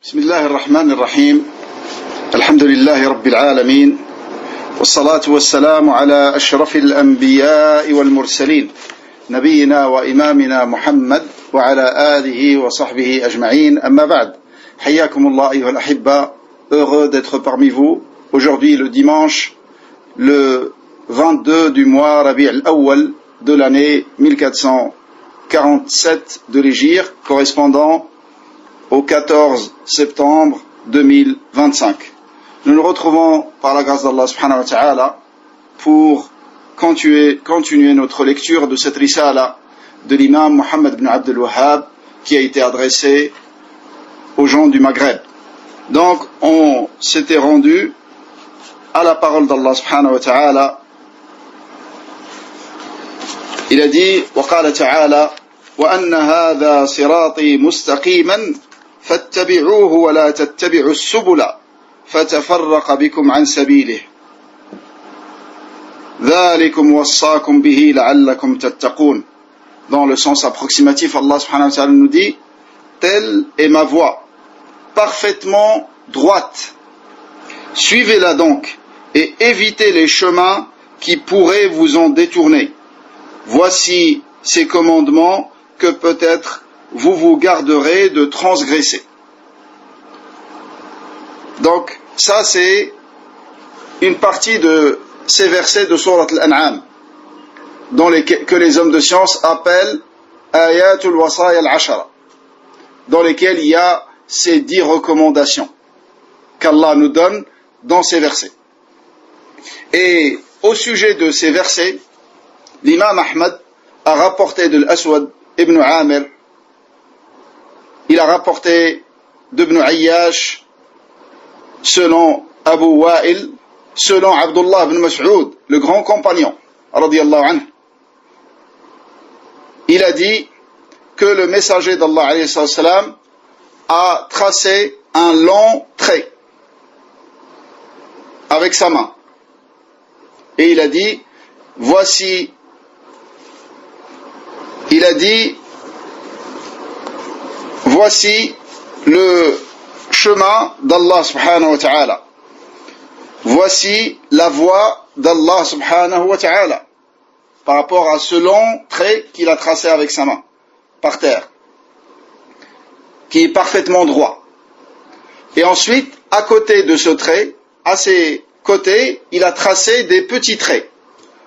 بسم الله الرحمن الرحيم الحمد لله رب العالمين والصلاة والسلام على أشرف الأنبياء والمرسلين نبينا وإمامنا محمد وعلى آله وصحبه أجمعين أما بعد حياكم الله أيها الأحبة. Heureux d'être parmi vous aujourd'hui le dimanche le 22 du mois Rabi' al-Awwal de l'année 1447 de l'Hégire, correspondant au 14 septembre 2025. Nous nous retrouvons par la grâce d'Allah subhanahu wa ta'ala pour continuer notre lecture de cette risala de l'imam Muhammad ibn Abd al-Wahhab qui a été adressée aux gens du Maghreb. Donc on s'était rendu à la parole d'Allah subhanahu wa ta'ala. Il a dit وقال تعالى وأن هذا صراطي مستقيما فاتبعوه ولا تتبعوا السبل فتفرق بكم عن سبيله ذلكم وصاكم به لعلكم تتقون. Dans le sens approximatif, Allah subhanahu wa ta'ala nous dit: telle est ma voie, parfaitement droite. Suivez-la donc et évitez les chemins qui pourraient vous en détourner. Voici ces commandements que peut-être vous garderez de transgresser. Donc, ça c'est une partie de ces versets de Surat Al-An'am, que les hommes de science appellent Ayatul Wasaya al-Ashara, dans lesquels il y a ces 10 recommandations qu'Allah nous donne dans ces versets. Et au sujet de ces versets, l'imam Ahmad a rapporté de l'Aswad ibn Amir, il a rapporté d'Ibn Ayyash, selon Abu Wa'il, selon Abdullah ibn Mas'ud, le grand compagnon, radiyallahu anhu. Il a dit que le messager d'Allah alayhi salam a tracé un long trait avec sa main. Et il a dit, voici le chemin d'Allah subhanahu wa ta'ala. Voici la voie d'Allah subhanahu wa ta'ala. Par rapport à ce long trait qu'il a tracé avec sa main, par terre, qui est parfaitement droit. Et ensuite, à côté de ce trait, à ses côtés, il a tracé des petits traits,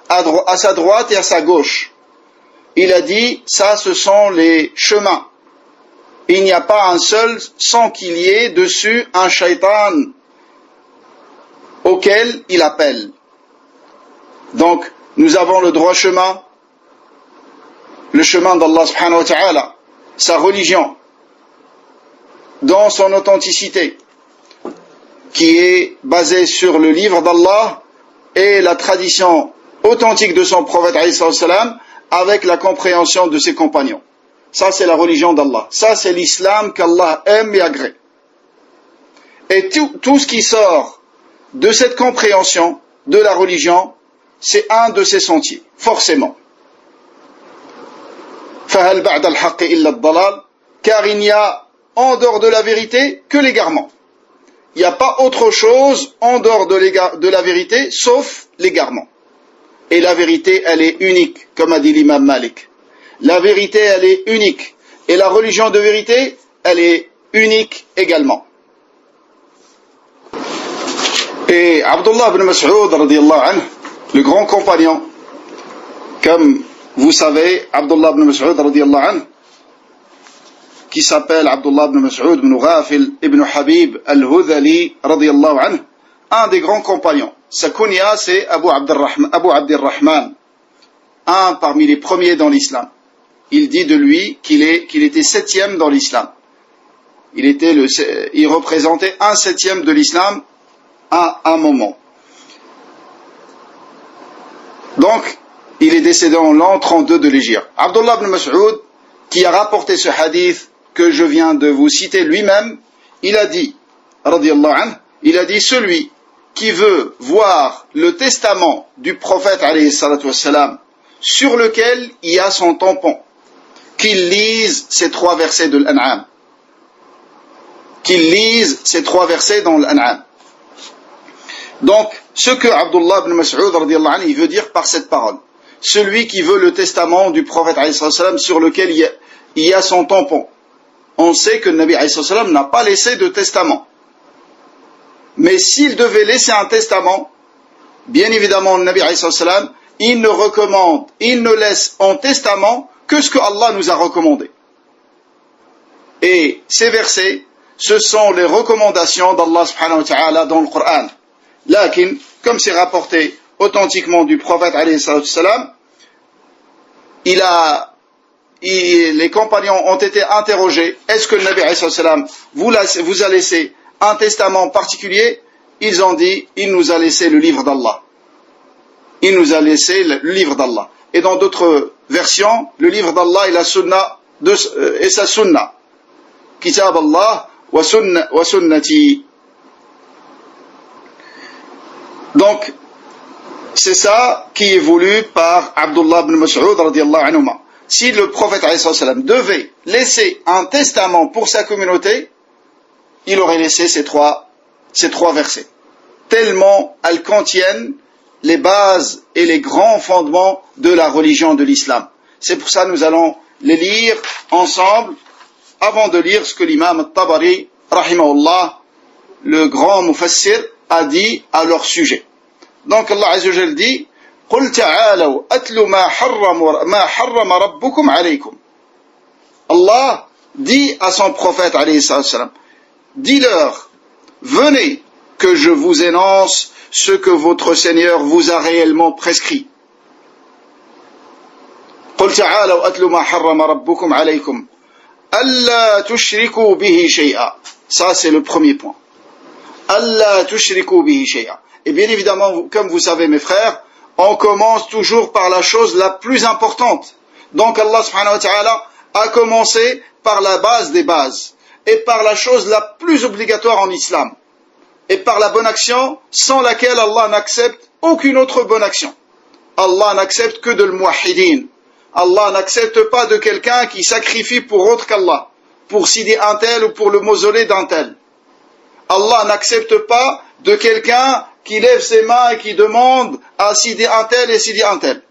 à sa droite et à sa gauche. Il a dit, ça ce sont les chemins. Il n'y a pas un seul sans qu'il y ait dessus un shaitan auquel il appelle. Donc, nous avons le droit chemin, le chemin d'Allah subhanahu wa ta'ala, sa religion, dans son authenticité, qui est basée sur le livre d'Allah et la tradition authentique de son prophète alayhi salam, avec la compréhension de ses compagnons. Ça, c'est la religion d'Allah. Ça, c'est l'islam qu'Allah aime et agrée. Et tout ce qui sort de cette compréhension de la religion, c'est un de ces sentiers, forcément. فَهَلْ بَعْدَ الْحَقِّ إِلَّا الضَّلَالِ, car il n'y a en dehors de la vérité que l'égarement. Il n'y a pas autre chose en dehors de la vérité, sauf l'égarement. Et la vérité, elle est unique, comme a dit l'imam Malik. La vérité, elle est unique. Et la religion de vérité, elle est unique également. Et Abdullah ibn Mas'ud, radiyallahu anhu, le grand compagnon, comme vous savez, Abdullah ibn Mas'ud, radiyallahu anhu, qui s'appelle Abdullah ibn Mas'ud ibn Ghafil ibn Habib al-Hudhali, radiyallahu anhu, un des grands compagnons. Sa kunya, c'est Abu Abdirrahman, un parmi les premiers dans l'islam. Il dit de lui qu'il était 7e dans l'islam. Il représentait 1/7 de l'islam à un moment. Donc, il est décédé en l'an 32 de l'Hégire. Abdullah ibn Mas'ud, qui a rapporté ce hadith que je viens de vous citer lui-même, il a dit, radiyallahu anhu, il a dit, celui qui veut voir le testament du prophète alayhi salatu wassalam, sur lequel il y a son tampon, qu'il lise ces 3 versets de l'An'am. qu'ils lisent ces 3 versets dans l'An'am. Donc, ce que Abdullah ibn Mas'ud radiyallahu anhu, il veut dire par cette parole, celui qui veut le testament du prophète alayhi salam sur lequel il y a son tampon. On sait que le Nabi alayhi salam n'a pas laissé de testament. Mais s'il devait laisser un testament, bien évidemment, le Nabi alayhi salam, il ne recommande, il ne laisse en testament que ce que Allah nous a recommandé. Et ces versets, ce sont les recommandations d'Allah subhanahu wa ta'ala dans le Coran. Lakin, comme c'est rapporté authentiquement du prophète alayhi salam, les compagnons ont été interrogés, est-ce que le Nabi alayhi salam vous a laissé un testament particulier? Ils ont dit, il nous a laissé le livre d'Allah. Il nous a laissé le livre d'Allah. Et dans d'autres versions, le livre d'Allah et sa sunna. Kitab Allah wa sunnati. Donc, c'est ça qui est voulu par Abdullah ibn Mas'ud radiyallahu anhu. Si le prophète alayhi salam devait laisser un testament pour sa communauté, il aurait laissé ces trois versets. Tellement elles contiennent les bases et les grands fondements de la religion de l'islam. C'est pour ça que nous allons les lire ensemble avant de lire ce que l'imam al-Tabari, rahimahullah, le grand mufassir, a dit à leur sujet. Donc Allah Azza wa Jalla dit قُلْ تَعَالَوْا أَتْلُ مَا حَرَّمَ رَبُّكُمْ عَلَيْكُمْ. Allah dit à son prophète alayhi salam, dis-leur, venez que je vous énonce ce que votre Seigneur vous a réellement prescrit. قُلْ تَعَالَوْا أَتْلُ مَا حَرَّمَ رَبُّكُمْ عَلَيْكُمْ أَلَّا تُشْرِكُوا بِهِ شَيْئًا. Ça c'est le premier point. أَلَّا تُشْرِكُوا بِهِ شَيْئًا. Et bien évidemment, comme vous savez mes frères, on commence toujours par la chose la plus importante. Donc Allah subhanahu wa ta'ala a commencé par la base des bases et par la chose la plus obligatoire en islam et par la bonne action sans laquelle Allah n'accepte aucune autre bonne action. Allah n'accepte que de l'muwahhidin. Allah n'accepte pas de quelqu'un qui sacrifie pour autre qu'Allah, pour Sidi un tel ou pour le mausolée d'un tel. Allah n'accepte pas de quelqu'un qui lève ses mains et qui demande à Sidi un tel et Sidi un tel.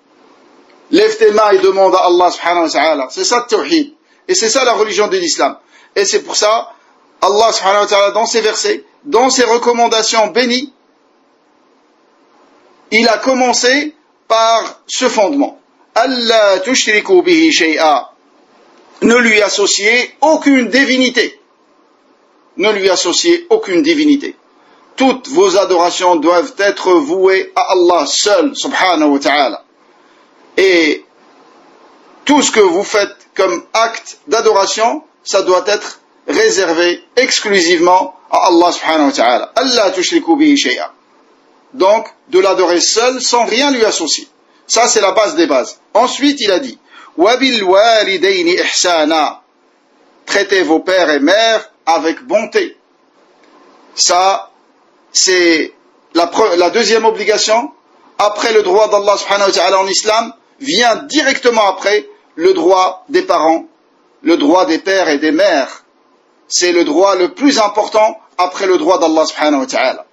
Lève tes mains et demande à Allah subhanahu wa ta'ala. C'est ça le tawhid. Et c'est ça la religion de l'islam. Et c'est pour ça, Allah subhanahu wa ta'ala, dans ses versets, dans ses recommandations bénies, il a commencé par ce fondement. Allah tushriku bihi shay'a. Ne lui associez aucune divinité. Ne lui associez aucune divinité. Toutes vos adorations doivent être vouées à Allah seul, subhanahu wa ta'ala. Et tout ce que vous faites comme acte d'adoration, ça doit être réservé exclusivement à Allah subhanahu wa ta'ala. Allah tushriku bihi shay'a. Donc, de l'adorer seul sans rien lui associer. Ça, c'est la base des bases. Ensuite, il a dit, وَبِالْ وَالِدَيْنِ إِحْسَانًا. Traitez vos pères et mères avec bonté. Ça, c'est la deuxième obligation. Après le droit d'Allah subhanahu wa ta'ala en islam, vient directement après le droit des parents, le droit des pères et des mères. C'est le droit le plus important après le droit d'Allah subhanahu wa ta'ala.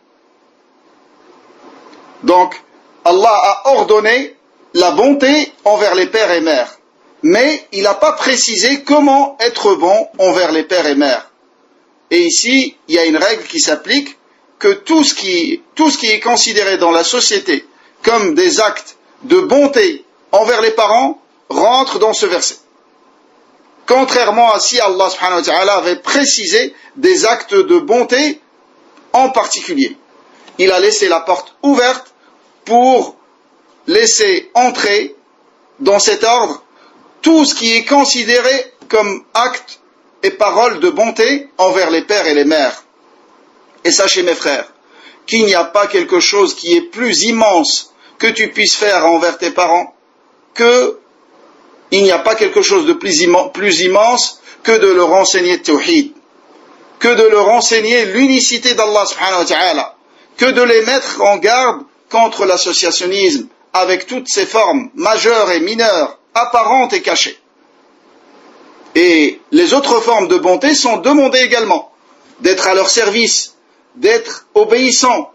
Donc, Allah a ordonné la bonté envers les pères et mères. Mais il n'a pas précisé comment être bon envers les pères et mères. Et ici, il y a une règle qui s'applique, que tout ce qui est considéré dans la société comme des actes de bonté envers les parents rentre dans ce verset. Contrairement à si Allah subhanahu wa ta'ala avait précisé des actes de bonté en particulier. Il a laissé la porte ouverte pour laisser entrer dans cet ordre tout ce qui est considéré comme acte et parole de bonté envers les pères et les mères. Et sachez mes frères, qu'il n'y a pas quelque chose qui est plus immense que tu puisses faire envers tes parents, il n'y a pas quelque chose de plus immense que de leur enseigner le tawhid, que de leur enseigner l'unicité d'Allah subhanahu wa ta'ala, que de les mettre en garde contre l'associationnisme avec toutes ses formes majeures et mineures, apparentes et cachées. Et les autres formes de bonté sont demandées également. d'être à leur service, d'être obéissant,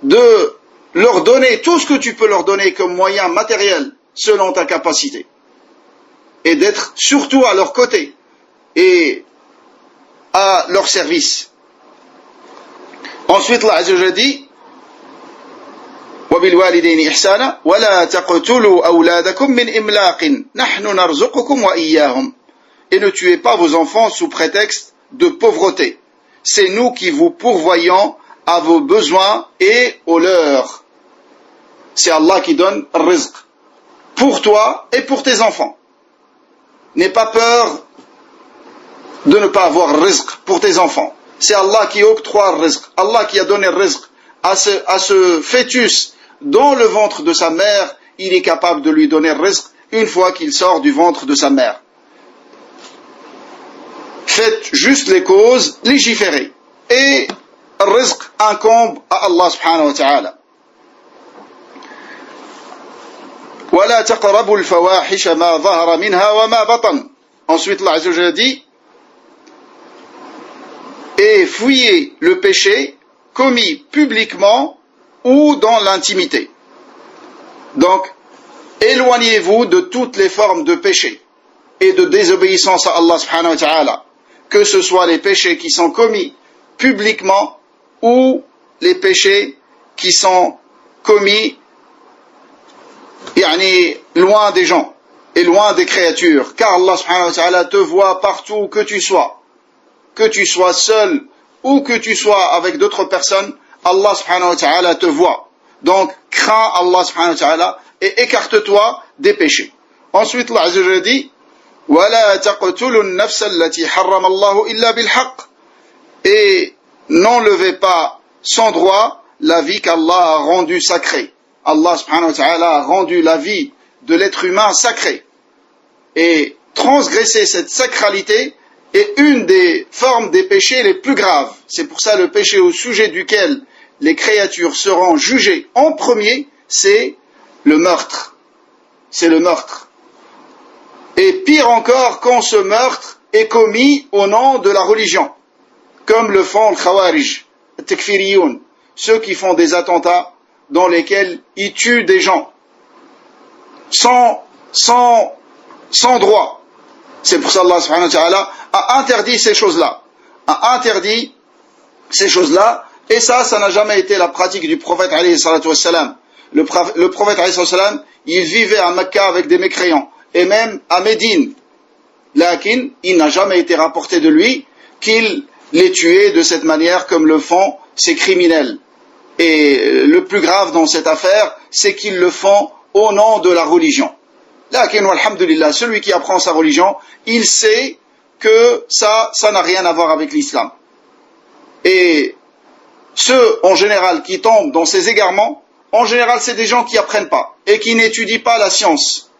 de leur donner tout ce que tu peux leur donner comme moyen matériel selon ta capacité, et d'être surtout à leur côté et à leur service. Ensuite, Allah Azza wa Jalla dit وَبِالْوَالِدَيْنِ إِحْسَانًا وَلَا تَقْتُلُوا أَوْلَادَكُمْ مِنْ إِمْلَاقٍ نَحْنُ نَرْزُقُكُمْ وَإِيَّاهُمْ. Et ne tuez pas vos enfants sous prétexte de pauvreté. C'est nous qui vous pourvoyons à vos besoins et aux leurs. C'est Allah qui donne rizq pour toi et pour tes enfants. N'aie pas peur de ne pas avoir rizq pour tes enfants. C'est Allah qui octroie rizq. Allah qui a donné rizq à ce fœtus dans le ventre de sa mère. Il est capable de lui donner rizq une fois qu'il sort du ventre de sa mère. Faites juste les causes, légiférez. Et rizq incombe à Allah subhanahu wa ta'ala. وَلَا تَقْرَبُوا الْفَوَاحِشَ مَا ظَهَرَ مِنْهَا وَمَا بَطَنَ. Ensuite, Allah Azza wa Jalla dit et fuyez le péché commis publiquement ou dans l'intimité. Donc, éloignez-vous de toutes les formes de péché et de désobéissance à Allah subhanahu wa ta'ala, que ce soit les péchés qui sont commis publiquement ou les péchés qui sont commis loin des gens et loin des créatures, car Allah subhanahu wa ta'ala te voit partout que tu sois seul ou que tu sois avec d'autres personnes. Allah subhanahu wa ta'ala te voit. Donc crains Allah subhanahu wa ta'ala et écarte-toi des péchés. Ensuite Allah Azza wa Jalla dit وَلَا تَقْتُلُوا النَّفْسَ الَّتِي حَرَّمَ اللَّهُ إِلَّا بِالْحَقِّ. Et n'enlevez pas sans droit la vie qu'Allah a rendue sacrée. Allah subhanahu wa ta'ala a rendu la vie de l'être humain sacrée. Et transgresser cette sacralité est une des formes des péchés les plus graves. C'est pour ça le péché au sujet duquel les créatures seront jugées en premier, c'est le meurtre. C'est le meurtre. Et pire encore quand ce meurtre est commis au nom de la religion, comme le font le Khawarij, le Tekfiriyoun, ceux qui font des attentats dans lesquels ils tuent des gens sans droit. C'est pour ça Allah subhanahu wa ta'ala a interdit ces choses-là. Et ça n'a jamais été la pratique du prophète alayhi salatu wassalam. Le prophète alayhi salatu wassalam, il vivait à Mecca avec des mécréants, et même à Médine. Lakin, il n'a jamais été rapporté de lui qu'il les tuait de cette manière comme le font ces criminels. Et le plus grave dans cette affaire, c'est qu'ils le font au nom de la religion. Lakin, alhamdulillah, celui qui apprend sa religion, il sait que ça n'a rien à voir avec l'islam. Et ceux, en général, qui tombent dans ces égarements, en général, c'est des gens qui apprennent pas et qui n'étudient pas la science.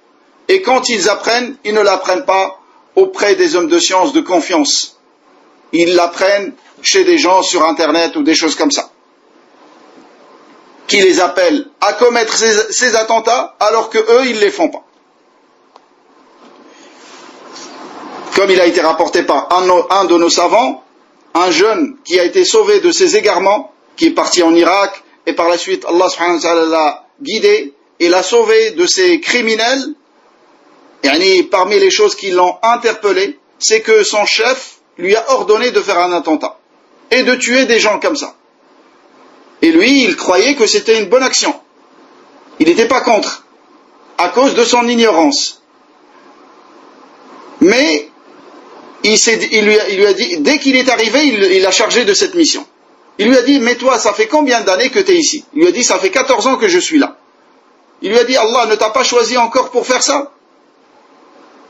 Et quand ils apprennent, ils ne l'apprennent pas auprès des hommes de science de confiance. Ils l'apprennent chez des gens sur Internet ou des choses comme ça, qui les appellent à commettre ces attentats alors que eux, ils ne les font pas. Comme il a été rapporté par un de nos savants, un jeune qui a été sauvé de ses égarements, qui est parti en Irak, et par la suite Allah subhanahu wa ta'ala l'a guidé et l'a sauvé de ces criminels. Et parmi les choses qui l'ont interpellé, c'est que son chef lui a ordonné de faire un attentat et de tuer des gens comme ça. Et lui, il croyait que c'était une bonne action. Il n'était pas contre, à cause de son ignorance. Mais il lui a dit, dès qu'il est arrivé, il l'a chargé de cette mission. Il lui a dit, mais toi, ça fait combien d'années que tu es ici? Il lui a dit, ça fait 14 ans que je suis là. Il lui a dit, Allah ne t'a pas choisi encore pour faire ça?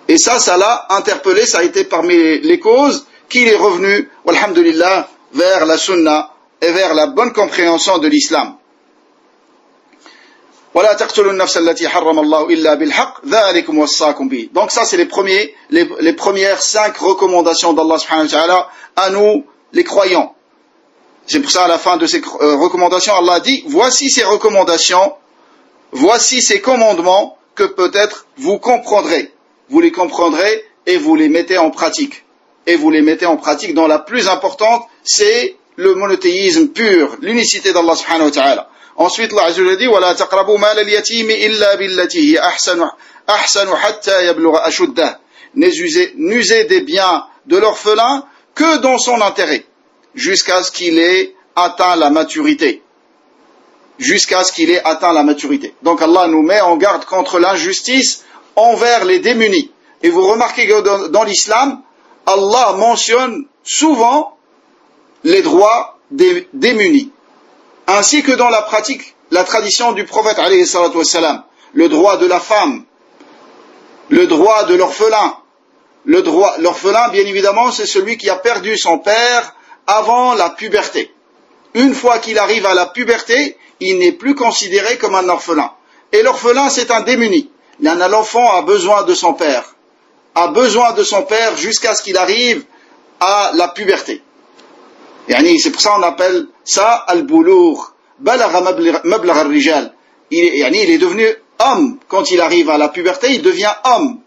Et ça l'a interpellé, ça a été parmi les causes qu'il est revenu, alhamdulillah, vers la sunna et vers la bonne compréhension de l'islam. وَلَا تَقْتُلُوا النَّفْسَ الَّتِي حَرَّمَ اللَّهُ إِلَّا بِالْحَقِّ ذَلِكُمْ وَصَّاكُمْ بِهِ. Donc ça, c'est les premières 5 recommandations d'Allah subhanahu wa ta'ala à nous, les croyants. C'est pour ça, à la fin de ces recommandations, Allah a dit, voici ces recommandations, voici ces commandements que peut-être vous comprendrez. Vous les comprendrez et vous les mettez en pratique. et vous les mettez en pratique, dont la plus importante, c'est le monothéisme pur, l'unicité d'Allah subhanahu wa ta'ala. Ensuite, Allah Azza wa Jalla dit وَلَا تَقْرَبُوا مَالَ الْيَتِيمِ إِلَّا بِالَّتِي هِيَ أَحْسَنُ حَتَّى يَبْلُغَ أَشُدَّهُ. N'usez des biens de l'orphelin que dans son intérêt, jusqu'à ce qu'il ait atteint la maturité. Jusqu'à ce qu'il ait atteint la maturité. Donc Allah nous met en garde contre l'injustice envers les démunis. Et vous remarquez que dans l'islam, Allah mentionne souvent les droits des démunis. Ainsi que dans la pratique, la tradition du prophète alayhi salatu wassalam, le droit de la femme, le droit de l'orphelin. L'orphelin, bien évidemment, c'est celui qui a perdu son père avant la puberté. Une fois qu'il arrive à la puberté, il n'est plus considéré comme un orphelin. Et l'orphelin, c'est un démuni. L'enfant a besoin de son père. A besoin de son père jusqu'à ce qu'il arrive à la puberté. C'est pour ça qu'on appelle ça al-boulour. Balagha mablagha ar-rijal. Il est devenu homme. Quand il arrive à la puberté, il devient homme.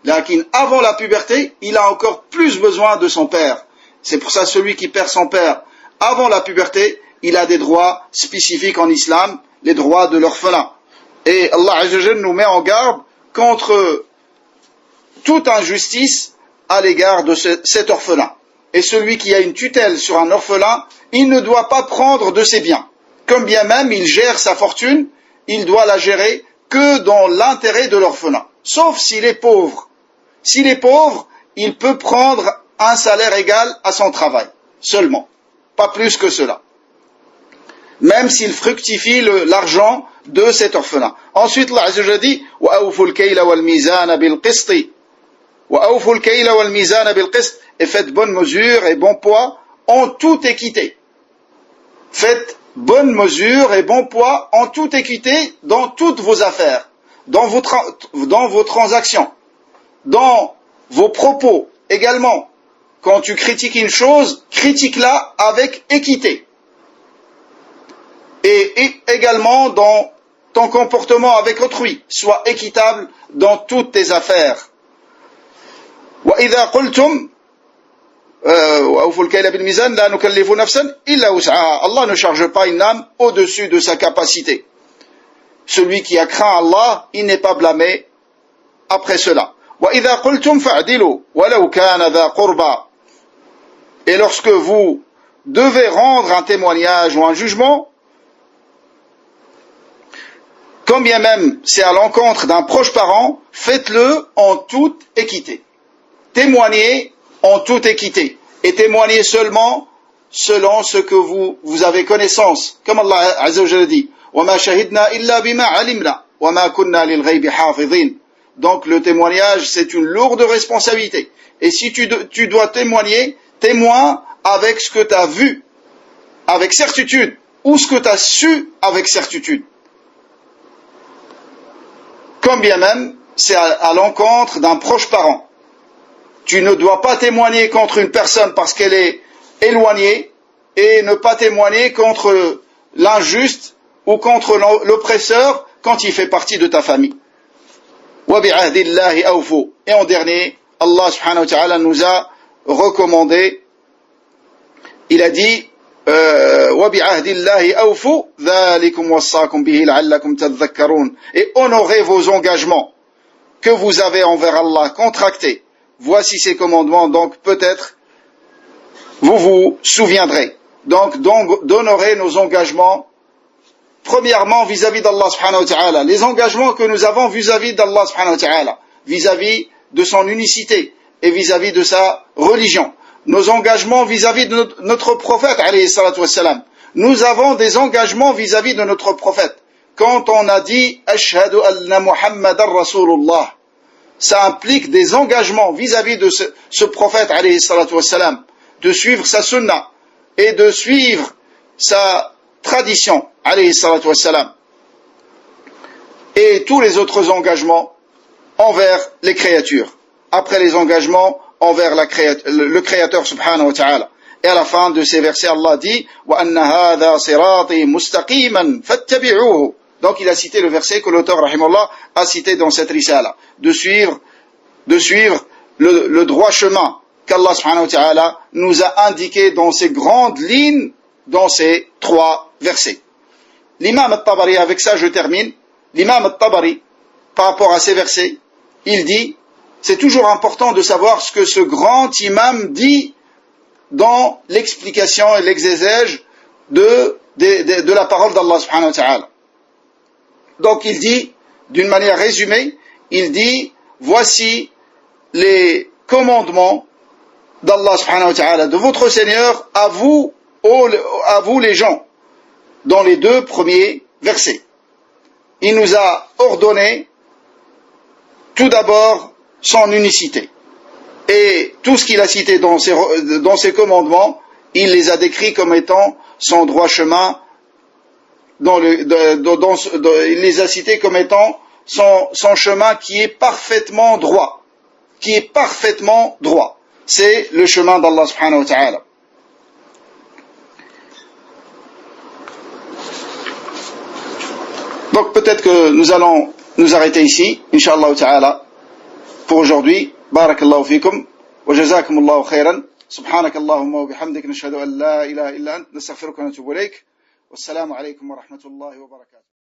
Lakin avant la puberté, il a encore plus besoin de son père. C'est pour ça celui qui perd son père avant la puberté, il a des droits spécifiques en islam, les droits de l'orphelin. Et Allah Azza wa Jalla nous met en garde contre toute injustice à l'égard de cet orphelin. Et celui qui a une tutelle sur un orphelin, il ne doit pas prendre de ses biens. Comme bien même il gère sa fortune, il doit la gérer que dans l'intérêt de l'orphelin. Sauf s'il est pauvre. S'il est pauvre, il peut prendre un salaire égal à son travail. Seulement. Pas plus que cela. Même s'il fructifie l'argent de cet orphelin. Ensuite, Allah Azza wa Jalla dit وَأَوْفُوا الْكَيْلَ وَالْمِيزَانَ بِالْقِسْطِ وَأَوْفُوا الْكَيْلَ وَالْمِيزَانَ بِالْقِسْطِ. Et faites bonne mesure et bon poids en toute équité. Faites bonne mesure et bon poids en toute équité dans toutes vos affaires, dans vos transactions, dans vos propos également. Quand tu critiques une chose, critique-la avec équité. Et également dans ton comportement avec autrui, sois équitable dans toutes tes affaires. وَإِذَا قُلْتُمْ وَأَوْفُوا الْكَيْلَ بِالْمِيزَانِ لَا نُكَلِّفُ نَفْسًا إِلَّا وُسْعَهَا. Allah ne charge pas une âme au-dessus de sa capacité. Celui qui a craint Allah, il n'est pas blâmé après cela. وَإِذَا قُلْتُمْ فَاعْدِلُوا وَلَوْ كَانَ ذَا قُرْبَى. Et lorsque vous devez rendre un témoignage ou un jugement, quand bien même c'est à l'encontre d'un proche parent, faites-le en toute équité. Témoignez en toute équité. Et témoignez seulement selon ce que vous avez connaissance. Comme Allah Azza wa Jalla dit, وَمَا شَهِدْنَا إِلَّا بِمَا عَلِمْنَا وَمَا كُنَّا لِلْغَيْبِ حَافِظِينَ. Donc le témoignage, c'est une lourde responsabilité. Et si tu dois témoigner, témoin avec ce que tu as vu, avec certitude, ou ce que tu as su avec certitude. Comme bien même, c'est à l'encontre d'un proche parent. Tu ne dois pas témoigner contre une personne parce qu'elle est éloignée et ne pas témoigner contre l'injuste ou contre l'oppresseur quand il fait partie de ta famille. وَبِعَهْدِ اللَّهِ أَوْفُوا. Et en dernier, Allah subhanahu wa ta'ala nous a recommandé, il a dit وَبِعَهْدِ اللَّهِ أَوْفُوا ذَلِكُمْ وَصَّاكُمْ بِهِ لَعَلَّكُمْ تَذَكَّرُونَ. Et honorez vos engagements que vous avez envers Allah contractés. Voici ces commandements, donc peut-être vous vous souviendrez. Donc d'honorer nos engagements, premièrement vis-à-vis d'Allah subhanahu wa ta'ala, les engagements que nous avons vis-à-vis d'Allah subhanahu wa ta'ala, vis-à-vis de son unicité et vis-à-vis de sa religion. Nos engagements vis-à-vis de notre prophète, alayhi salatu wassalam. Nous avons des engagements vis-à-vis de notre prophète. Quand on a dit « Ashhadu anna Muhammadan Rasulullah », ça implique des engagements vis-à-vis de ce prophète, alayhi salatu wassalam, de suivre sa sunna et de suivre sa tradition, alayhi salatu wassalam. Et tous les autres engagements envers les créatures. Après les engagements envers le Créateur subhanahu wa ta'ala. Et à la fin de ces versets, Allah dit وَأَنَّ هَذَا صِرَاطِي مُسْتَقِيمًا فَاتَّبِعُوهُ. Donc il a cité le verset que l'auteur rahimahullah a cité dans cette risala, de suivre le droit chemin, qu'Allah subhanahu wa ta'ala nous a indiquées dans ces grandes lignes, dans ces 3 versets. L'imam al-Tabari, avec ça je termine, l'imam al-Tabari, par rapport à ces versets, il dit, c'est toujours important de savoir ce que ce grand imam dit dans l'explication et l'exégèse de la parole d'Allah subhanahu wa ta'ala. Donc il dit, d'une manière résumée, il dit, voici les commandements d'Allah subhanahu wa ta'ala, de votre Seigneur, à vous les gens, dans les 2 premiers versets. Il nous a ordonné, tout d'abord, son unicité. Et tout ce qu'il a cité dans ses commandements, il les a décrits comme étant son droit chemin, il les a cités comme étant son chemin qui est parfaitement droit. Qui est parfaitement droit. C'est le chemin d'Allah subhanahu wa ta'ala. Donc peut-être que nous allons nous arrêter ici, Inch'Allah ta'ala, pour aujourd'hui. Barakallahu fikum, wa jazakumullahu khairan. Subhanakallahumma wa bihamdik, nashhadu an la ilaha illa ant, nastaghfiruka wa natubu ilayk. Wassalamu alaykum wa rahmatullahi wa barakatuh.